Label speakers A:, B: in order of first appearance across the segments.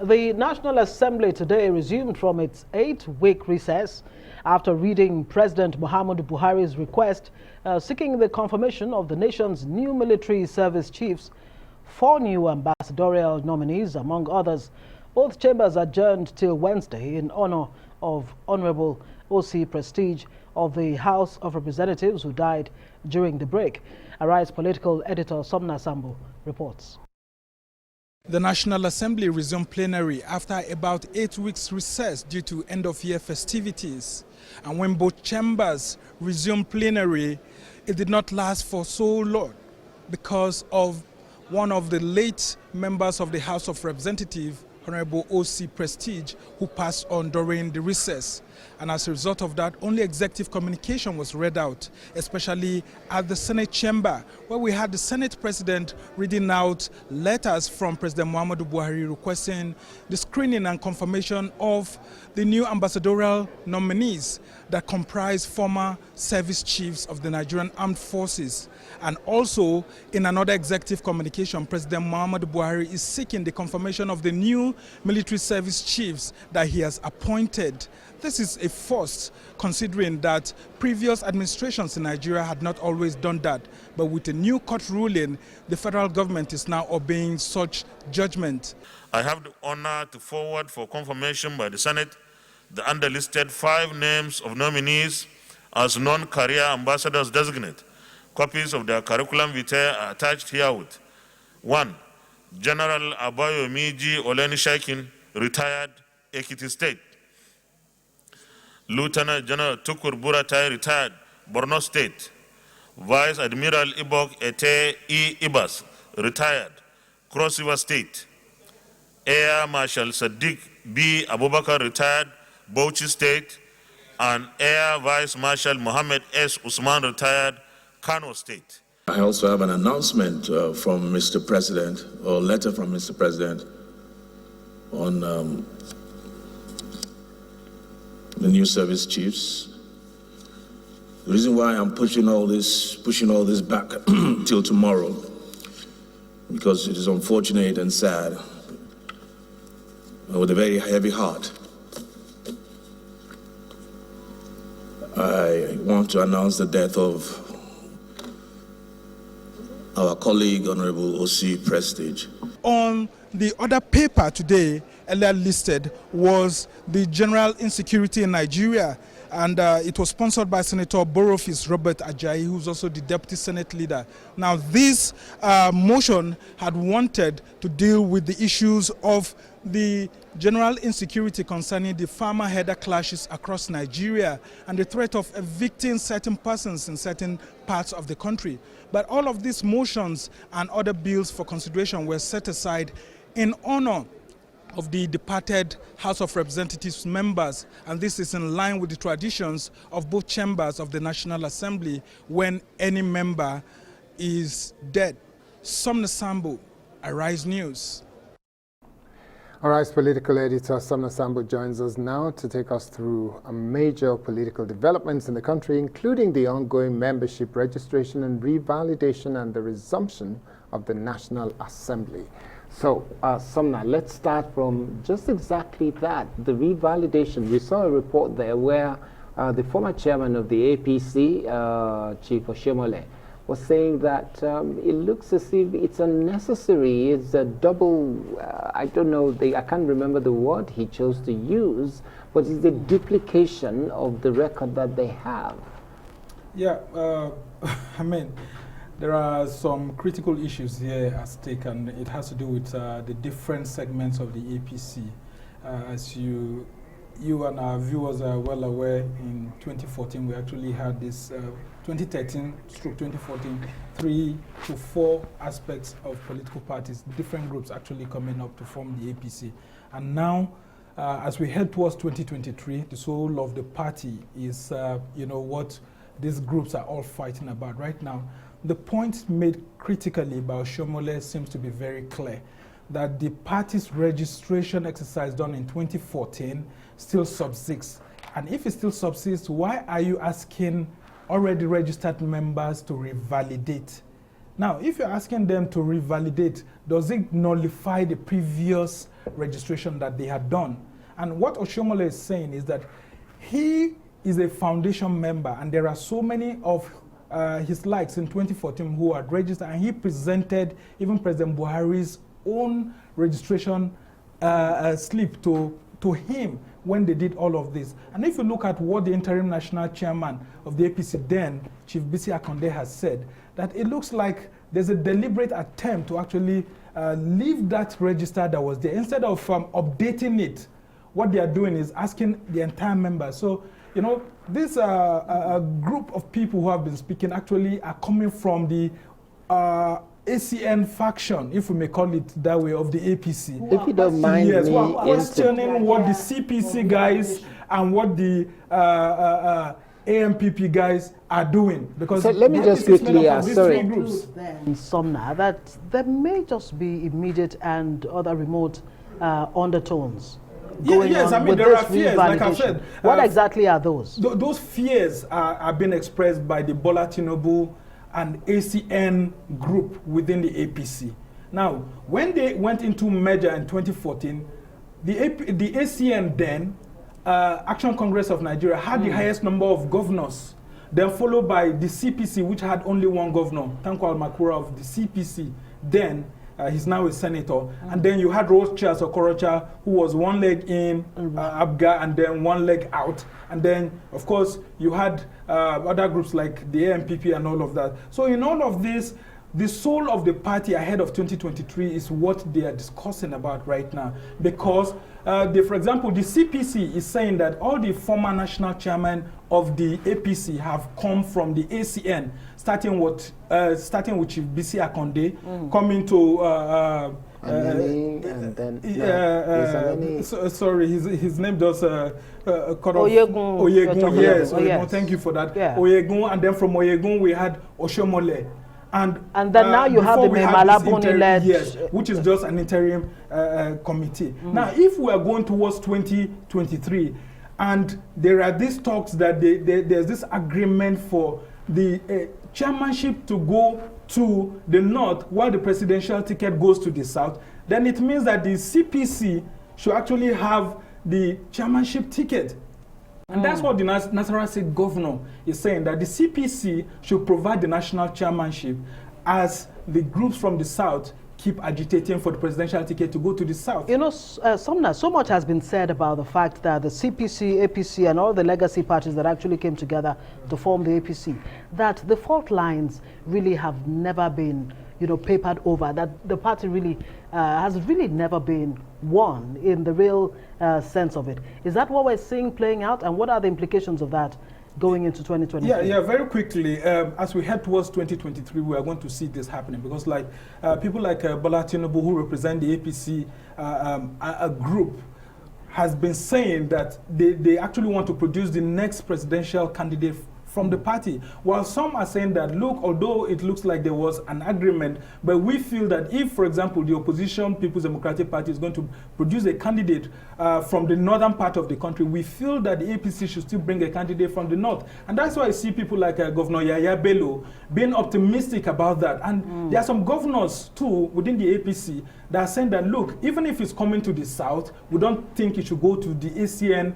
A: The National Assembly today resumed from its 8-week recess after reading President Muhammadu Buhari's request seeking the confirmation of the nation's new military service chiefs, 4 new ambassadorial nominees, among others. Both chambers adjourned till Wednesday in honor of Honorable O.C. Prestige of the House of Representatives who died during the break. Arise Political Editor Sumner Sambo reports.
B: The National Assembly resumed plenary after about 8 weeks recess due to end-of-year festivities. And when both chambers resumed plenary, it did not last for so long because of one of the late members of the House of Representatives, Honorable O.C. Prestige, who passed on during the recess. And as a result of that, only executive communication was read out, especially at the Senate chamber, where we had the Senate President reading out letters from President Muhammadu Buhari requesting the screening and confirmation of the new ambassadorial nominees that comprise former service chiefs of the Nigerian Armed Forces. And also, in another executive communication, President Muhammadu Buhari is seeking the confirmation of the new military service chiefs that he has appointed. This is a first, considering that previous administrations in Nigeria had not always done that. But with a new court ruling, the federal government is now obeying such judgment.
C: I have the honor to forward for confirmation by the Senate the underlisted 5 names of nominees as non-career ambassadors designate. Copies of their curriculum vitae are attached herewith. 1. General Abayomiji Olenishakin, retired, Ekiti State. Lieutenant General Tukur Buratai, retired, Borno State. Vice Admiral Ibok Ete E. Ibas, retired, Cross River State. Air Marshal Sadiq B. Abubakar, retired, Bauchi State. And Air Vice Marshal Mohammed S. Usman, retired, Kano State.
D: I also have an announcement from Mr. President, or a letter from Mr. President, on the new service chiefs. The reason why I'm pushing all this back till tomorrow, because it is unfortunate and sad, with a very heavy heart, I want to announce the death of our colleague, Honorable O.C. Prestige.
B: On the other paper today, earlier listed, was the general insecurity in Nigeria. And it was sponsored by Senator Borofis Robert Ajayi, who's also the Deputy Senate Leader. Now, this motion had wanted to deal with the issues of the general insecurity concerning the farmer-herder clashes across Nigeria and the threat of evicting certain persons in certain parts of the country. But all of these motions and other bills for consideration were set aside in honor of the departed House of Representatives members, and this is in line with the traditions of both chambers of the National Assembly when any member is dead. Sumner Sambo, Arise News.
E: Arise Political Editor Sumner Sambo joins us now to take us through major political developments in the country, including the ongoing membership registration and revalidation and the resumption of the National Assembly. So, Sumner, let's start from just exactly that, the revalidation. We saw a report there where the former chairman of the APC, Chief Oshomole, was saying that it looks as if it's unnecessary. It's a double, I don't know, I can't remember the word he chose to use, but it's a duplication of the record that they have.
B: Yeah, I mean, there are some critical issues here at stake, and it has to do with the different segments of the APC. As you and our viewers are well aware, in 2014 we actually had this 2013/2014 3 to 4 aspects of political parties, different groups actually coming up to form the APC. And now, as we head towards 2023, the soul of the party is, what these groups are all fighting about right now. The point made critically by Oshomole seems to be very clear, that the party's registration exercise done in 2014 still subsists. And if it still subsists, why are you asking already registered members to revalidate? Now, if you're asking them to revalidate, does it nullify the previous registration that they had done. And what Oshiomhole is saying is that he is a foundation member, and there are so many of his likes in 2014 who had registered, and he presented even President Buhari's own registration slip to him when they did all of this. And if you look at what the interim national chairman of the APC then, Chief Bisi Akande, has said, that it looks like there's a deliberate attempt to actually leave that register that was there. Instead of updating it, what they are doing is asking the entire members. So, you know, this group of people who have been speaking actually are coming from the ACN faction, if we may call it that way, of the APC.
E: If you don't mind
B: yes,
E: me
B: who are questioning what the CPC guys and what the AMPP guys are doing. Because
E: so let me just quickly ask, sorry.
A: Then, Sumner, that there may just be immediate and other remote undertones.
B: Yes, I mean, there are fears, like I said.
A: What exactly are those?
B: Those fears are being expressed by the Bola Tinubu and ACN group within the APC. Now, when they went into merger in 2014, the ACN then, Action Congress of Nigeria, had the highest number of governors, then followed by the CPC, which had only one governor, Tanko Almakura of the CPC. Then, he's now a senator. And then you had Rothschild Okorocha, who was one leg in Abga and then one leg out. And then, of course, you had other groups like the AMPP and all of that. So in all of this, the soul of the party ahead of 2023 is what they are discussing about right now. Because, for example, the CPC is saying that all the former national chairmen of the APC have come from the ACN, starting with Chief Bisi Akande, coming to
E: and then
B: sorry, his name does
A: Oyegun.
B: Yes, no, thank you for that.
A: Yeah.
B: Oyegun, and then from Oyegun we had Oshiomhole. And
A: then now you have the Malabuni-led...
B: Yes, which is just an interim committee. Now, if we are going towards 2023, and there are these talks that there's this agreement for the chairmanship to go to the north while the presidential ticket goes to the south, then it means that the CPC should actually have the chairmanship ticket. And that's what the Nasarawa State governor is saying, that the CPC should provide the national chairmanship as the groups from the south keep agitating for the presidential ticket to go to the south.
A: You know, Sumner, so much has been said about the fact that the CPC, APC, and all the legacy parties that actually came together to form the APC, that the fault lines really have never been, you know, papered over, that the party really has really never been won in the real sense of it. Is that what we're seeing playing out, and what are the implications of that going into 2023?
B: Yeah, very quickly, as we head towards 2023, we are going to see this happening, because like people like Bola Tinubu, who represent the APC a group, has been saying that they actually want to produce the next presidential candidate from the party. While some are saying that, look, although it looks like there was an agreement, but we feel that if, for example, the opposition People's Democratic Party is going to produce a candidate from the northern part of the country, we feel that the APC should still bring a candidate from the north. And that's why I see people like Governor Yaya Bello being optimistic about that. And there are some governors, too, within the APC that are saying that, look, even if it's coming to the south, we don't think it should go to the ACN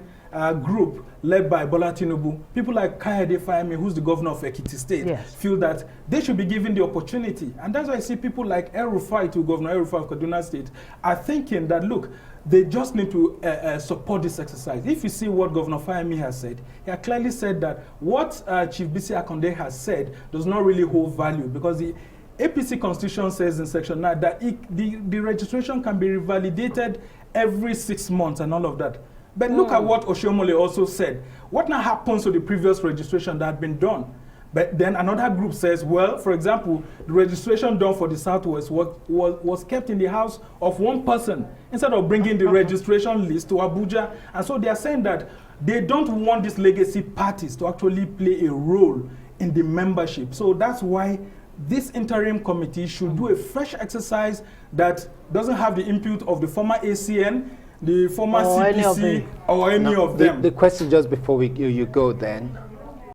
B: group led by Bola Tinubu. People like Kayode Fayemi, who's the governor of Ekiti State, feel that they should be given the opportunity. And that's why I see people like El-Rufai, to Governor El-Rufai of Kaduna State, are thinking that, look, they just need to support this exercise. If you see what Governor Fayemi has said, he has clearly said that what Chief Bisi Akande has said does not really hold value, because the APC Constitution says in Section 9 that the registration can be revalidated every 6 months and all of that. But look at what Oshiomhole also said. What now happens to the previous registration that had been done? But then another group says, well, for example, the registration done for the Southwest was kept in the house of one person instead of bringing the registration list to Abuja. And so they are saying that they don't want these legacy parties to actually play a role in the membership. So that's why this interim committee should do a fresh exercise that doesn't have the input of the former ACN, the former CPC, or any of them.
E: The question just before you go then,